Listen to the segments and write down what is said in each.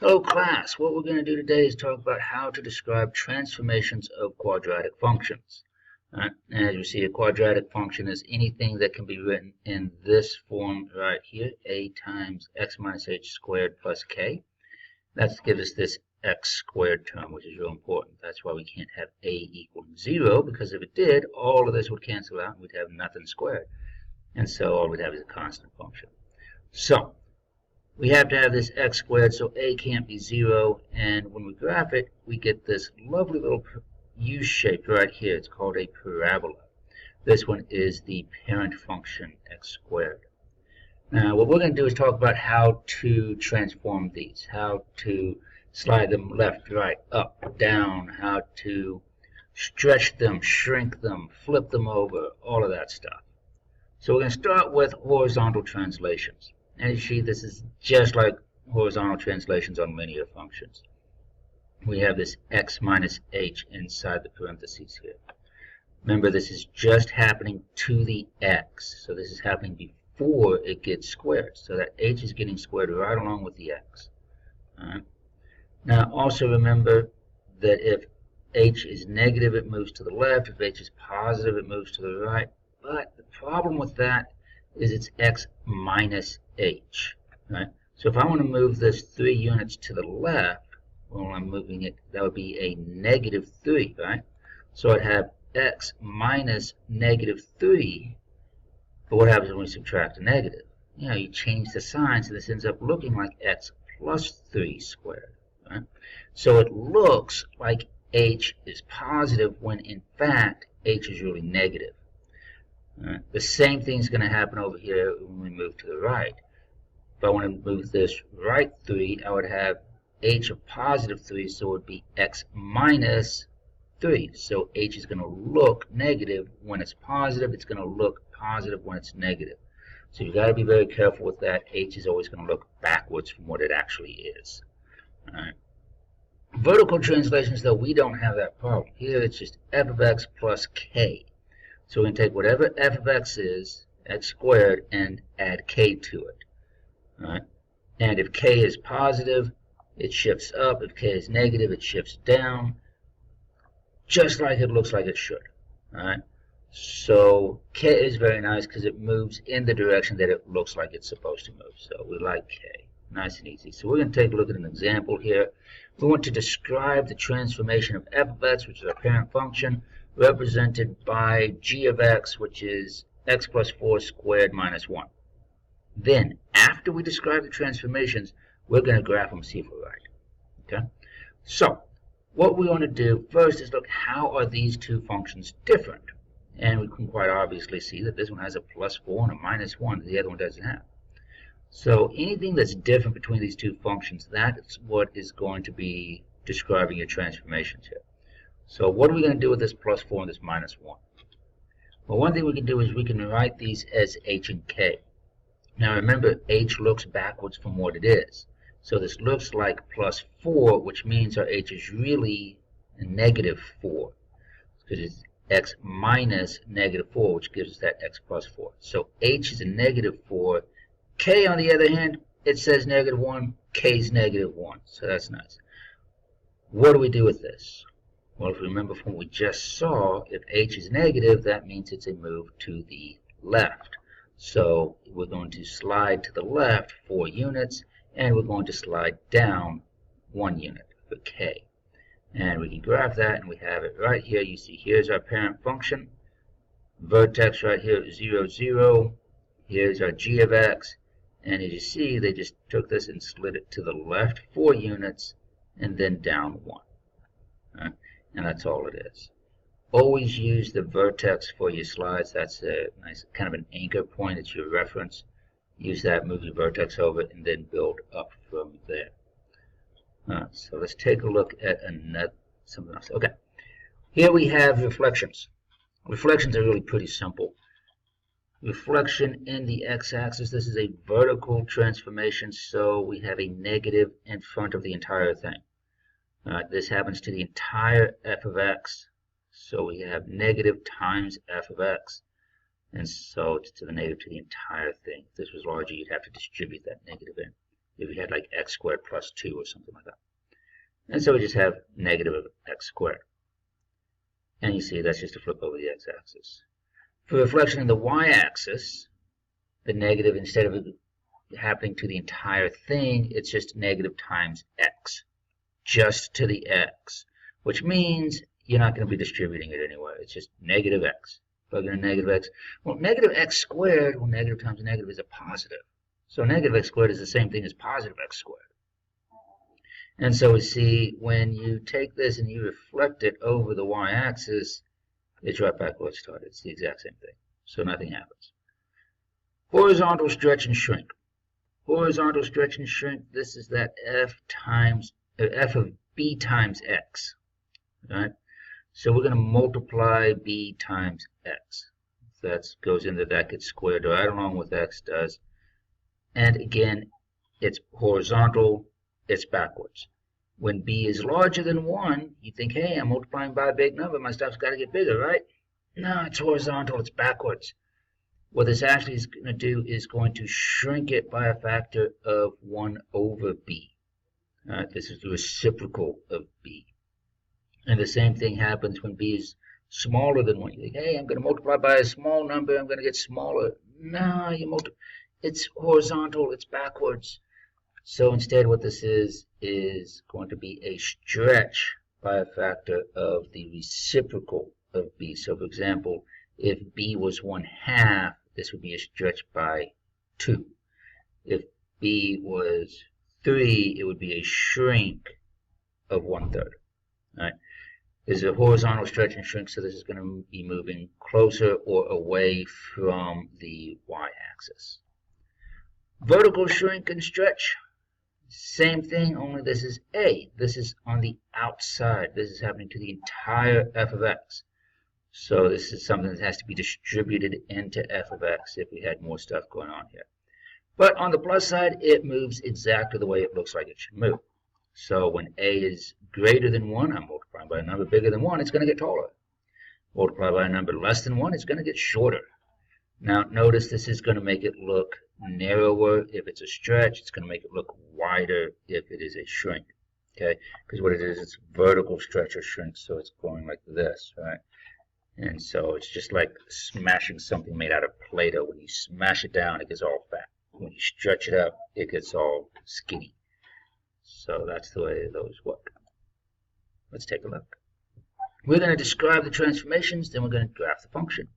Hello class, what we're going to do today is talk about how to describe transformations of quadratic functions. And as you see, a quadratic function is anything that can be written in this form right here, a times x minus h squared plus k. That gives us this x squared term, which is real important. That's why we can't have a equaling 0, because if it did, all of this would cancel out and we'd have nothing squared. And so all we'd have is a constant function. So we have to have this x squared, so a can't be 0, and when we graph it, we get this lovely little U-shape right here. It's called a parabola. This one is the parent function x squared. Now, what we're going to do is talk about how to transform these, how to slide them left, right, up, down, how to stretch them, shrink them, flip them over, all of that stuff. So we're going to start with horizontal translations. And you see, this is just like horizontal translations on linear functions. We have this x minus h inside the parentheses here. Remember, this is just happening to the x. So this is happening before it gets squared. So that h is getting squared right along with the x. All right. Now, also remember that if h is negative, it moves to the left. If h is positive, it moves to the right. But the problem with that is it's x minus h, right? So if I want to move this 3 units to the left, well, I'm moving it, that would be a negative 3, right? So I'd have x minus negative 3, but what happens when we subtract a negative? You know, you change the sign, so this ends up looking like x plus 3 squared, right? So it looks like h is positive when in fact h is really negative. The same thing is going to happen over here when we move to the right. If I want to move this right 3, I would have h of positive 3, so it would be x minus 3. So h is going to look negative when it's positive. It's going to look positive when it's negative. So you've got to be very careful with that. H is always going to look backwards from what it actually is. All right. Vertical translations, though, we don't have that problem. Here it's just f of x plus k. So we can take whatever f of x is, x squared, and add k to it. All right? And if k is positive, it shifts up. If k is negative, it shifts down, just like it looks like it should. All right? So k is very nice because it moves in the direction that it looks like it's supposed to move. So we like k. Nice and easy. So we're going to take a look at an example here. We want to describe the transformation of f of x, which is our parent function, represented by g of x, which is x plus 4 squared minus 1. Then, after we describe the transformations, we're going to graph them, see if we're right. Okay? So, what we want to do first is look, how are these two functions different? And we can quite obviously see that this one has a plus 4 and a minus 1, and the other one doesn't have. So, anything that's different between these two functions, that's what is going to be describing your transformations here. So what are we going to do with this plus 4 and this minus 1? Well, one thing we can do is we can write these as h and k. Now remember, h looks backwards from what it is. So this looks like plus 4, which means our h is really a negative 4. Because it's x minus negative 4, which gives us that x plus 4. So h is a negative 4. K, on the other hand, it says negative 1. K is negative 1. So that's nice. What do we do with this? Well, if you remember from what we just saw, if h is negative, that means it's a move to the left. So we're going to slide to the left 4 units, and we're going to slide down 1 unit for k. And we can graph that, and we have it right here. You see, here's our parent function. Vertex right here is 0, 0. Here's our g of x. And as you see, they just took this and slid it to the left 4 units, and then down 1. Right? And that's all it is. Always use the vertex for your slides. That's a nice kind of an anchor point. It's your reference. Use that, move your vertex over it, and then build up from there. So let's take a look at something else. Okay. Here we have reflections. Reflections are really pretty simple. Reflection in the x-axis. This is a vertical transformation, so we have a negative in front of the entire thing. This happens to the entire f of x, so we have negative times f of x, and so it's to the negative to the entire thing. If this was larger, you'd have to distribute that negative in. if you had like x squared plus 2 or something like that. And so we just have negative of x squared. And you see that's just to flip over the x-axis. For reflection in the y-axis, the negative, instead of it happening to the entire thing, it's just negative times x, just to the x, which means you're not going to be distributing it anywhere. It's just negative x. Plug in a negative x. Well, negative x squared, well, negative times negative is a positive. So negative x squared is the same thing as positive x squared. And so we see when you take this and you reflect it over the y-axis, it's right back where it started. It's the exact same thing. So nothing happens. Horizontal stretch and shrink. Horizontal stretch and shrink, this is that f of b times x. Right? So we're going to multiply b times x. That goes into that, gets squared right along with x does. And again, it's horizontal, it's backwards. When b is larger than 1, you think, hey, I'm multiplying by a big number, my stuff's got to get bigger, right? No, it's horizontal, it's backwards. What this actually is going to do is going to shrink it by a factor of 1 over b. This is the reciprocal of b. And the same thing happens when b is smaller than 1. You think, hey, I'm going to multiply by a small number, I'm going to get smaller. No, it's horizontal, it's backwards. So instead what this is going to be a stretch by a factor of the reciprocal of b. So for example, if b was 1/2, this would be a stretch by 2. If b was 3, it would be a shrink of 1/3. Right? This is a horizontal stretch and shrink, so this is going to be moving closer or away from the y-axis. Vertical shrink and stretch, same thing, only this is a. This is on the outside. This is happening to the entire f of x. So this is something that has to be distributed into f of x if we had more stuff going on here. But on the plus side, it moves exactly the way it looks like it should move. So when a is greater than 1, I'm multiplying by a number bigger than 1, it's going to get taller. Multiply by a number less than 1, it's going to get shorter. Now notice this is going to make it look narrower if it's a stretch. It's going to make it look wider if it is a shrink. Okay, because what it is, it's vertical stretch or shrink, so it's going like this, right? And so it's just like smashing something made out of Play-Doh. When you smash it down, it gets all fat. When you stretch it out, it gets all skinny. So that's the way those work. Let's take a look. We're going to describe the transformations, then we're going to graph the function.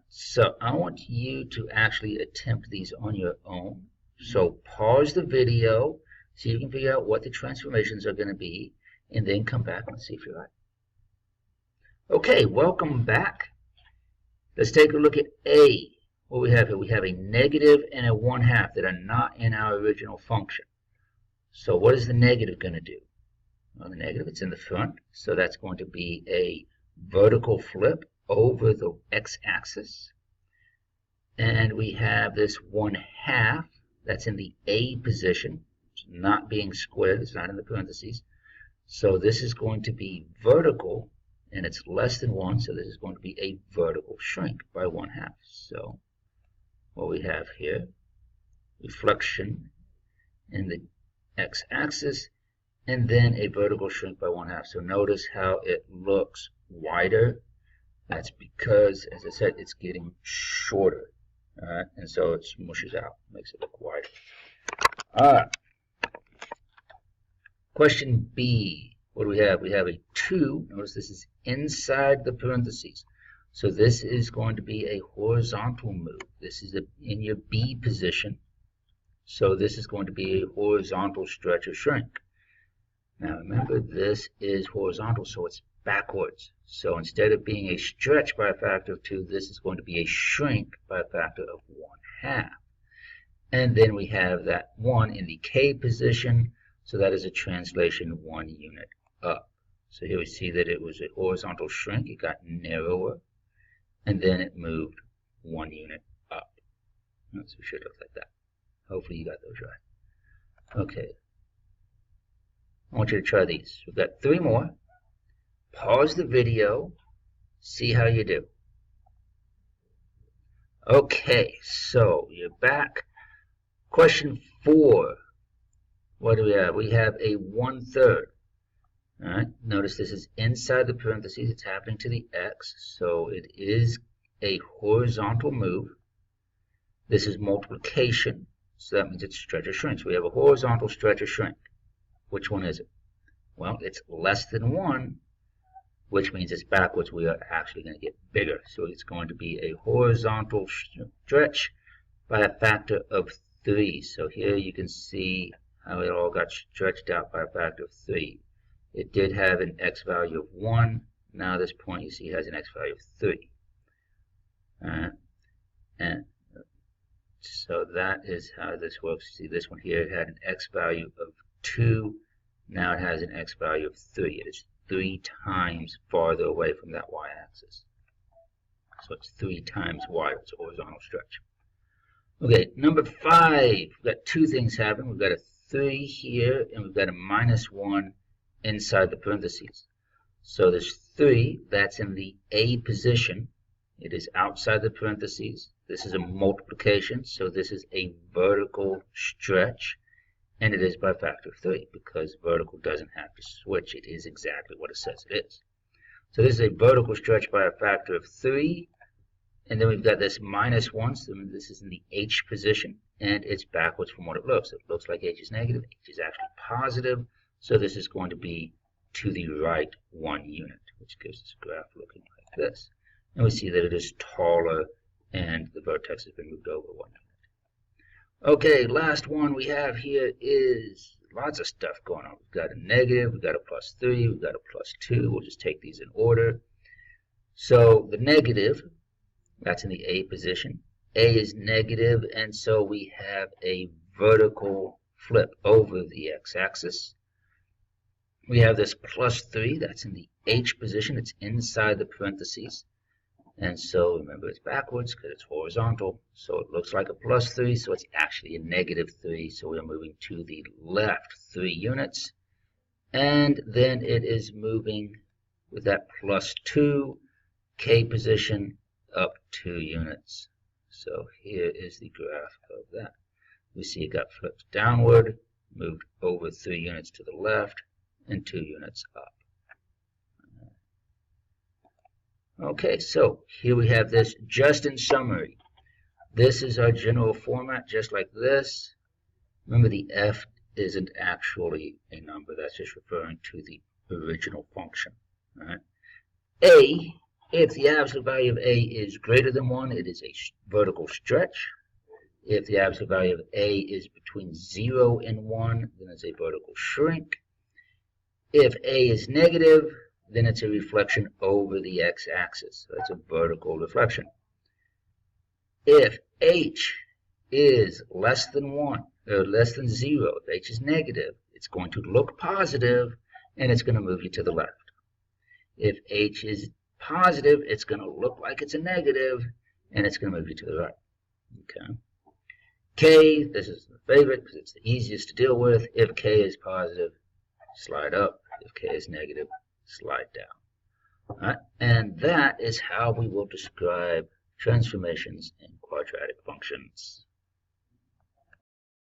So I want you to actually attempt these on your own. So pause the video, see if you can figure out what the transformations are going to be, and then come back and see if you're right. Okay, welcome back. Let's take a look at A. What we have here, we have a negative and a 1/2 that are not in our original function. So what is the negative going to do? Well, the negative, it's in the front, so that's going to be a vertical flip over the x-axis. And we have this 1/2 that's in the A position. It's not being squared, it's not in the parentheses. So this is going to be vertical, and it's less than 1, so this is going to be a vertical shrink by 1/2. So what we have here, reflection in the x-axis, and then a vertical shrink by 1/2. So notice how it looks wider. That's because, as I said, it's getting shorter. Alright, and so it smooshes out, makes it look wider. Alright. Question B. What do we have? We have a 2. Notice this is inside the parentheses. So this is going to be a horizontal move. This is in your B position. So this is going to be a horizontal stretch or shrink. Now remember, this is horizontal, so it's backwards. So instead of being a stretch by a factor of 2, this is going to be a shrink by a factor of 1/2. And then we have that 1 in the K position, so that is a translation 1 unit up. So here we see that it was a horizontal shrink, it got narrower, and then it moved 1 unit up. So it should look like that. Hopefully you got those right. Okay. I want you to try these. We've got 3 more. Pause the video, see how you do. Okay, so you're back. Question 4. What do we have? We have a 1/3. All right. Notice this is inside the parentheses. It's happening to the x, so it is a horizontal move. This is multiplication, so that means it's stretch or shrink. So we have a horizontal stretch or shrink. Which one is it? Well, it's less than 1, which means it's backwards. We are actually going to get bigger. So it's going to be a horizontal stretch by a factor of 3. So here you can see how it all got stretched out by a factor of 3. It did have an x value of 1. Now this point you see has an x value of 3. And so that is how this works. See, this one here had an x value of 2. Now it has an x value of 3. It is 3 times farther away from that y-axis. So it's 3 times wider. It's a horizontal stretch. Okay, number 5. We've got two things happening. We've got a 3 here, and we've got a -1 inside the parentheses. So there's 3. That's in the A position. It is outside the parentheses. This is a multiplication, so this is a vertical stretch, and it is by a factor of 3 because vertical doesn't have to switch. It is exactly what it says it is. So this is a vertical stretch by a factor of 3, and then we've got this -1, so this is in the H position, and it's backwards from what it looks. It looks like H is negative. H is actually positive, so this is going to be to the right 1 unit, which gives us a graph looking like this. And we see that it is taller and the vertex has been moved over 1 unit. Okay, last one we have here is lots of stuff going on. We've got a negative, we've got a +3, we've got a +2. We'll just take these in order. So the negative, that's in the A position. A is negative, and so we have a vertical flip over the x-axis. We have this +3, that's in the H position. It's inside the parentheses. And so remember it's backwards because it's horizontal. So it looks like a +3, so it's actually a -3. So we're moving to the left 3 units. And then it is moving with that +2, K position, up 2 units. So here is the graph of that. We see it got flipped downward, moved over 3 units to the left, and 2 units up. Okay, so here we have this just in summary. This is our general format, just like this. Remember, the f isn't actually a number. That's just referring to the original function. All right? A, if the absolute value of a is greater than 1, it is a vertical stretch. If the absolute value of a is between 0 and 1, then it's a vertical shrink. If a is negative, then it's a reflection over the x-axis. So that's a vertical reflection. If h is less than 1, or less than 0, if h is negative, it's going to look positive, and it's going to move you to the left. If h is positive, it's going to look like it's a negative, and it's going to move you to the right. Okay. K, this is the favorite because it's the easiest to deal with. If k is positive, slide up. If k is negative, slide down. All right? And that is how we will describe transformations in quadratic functions.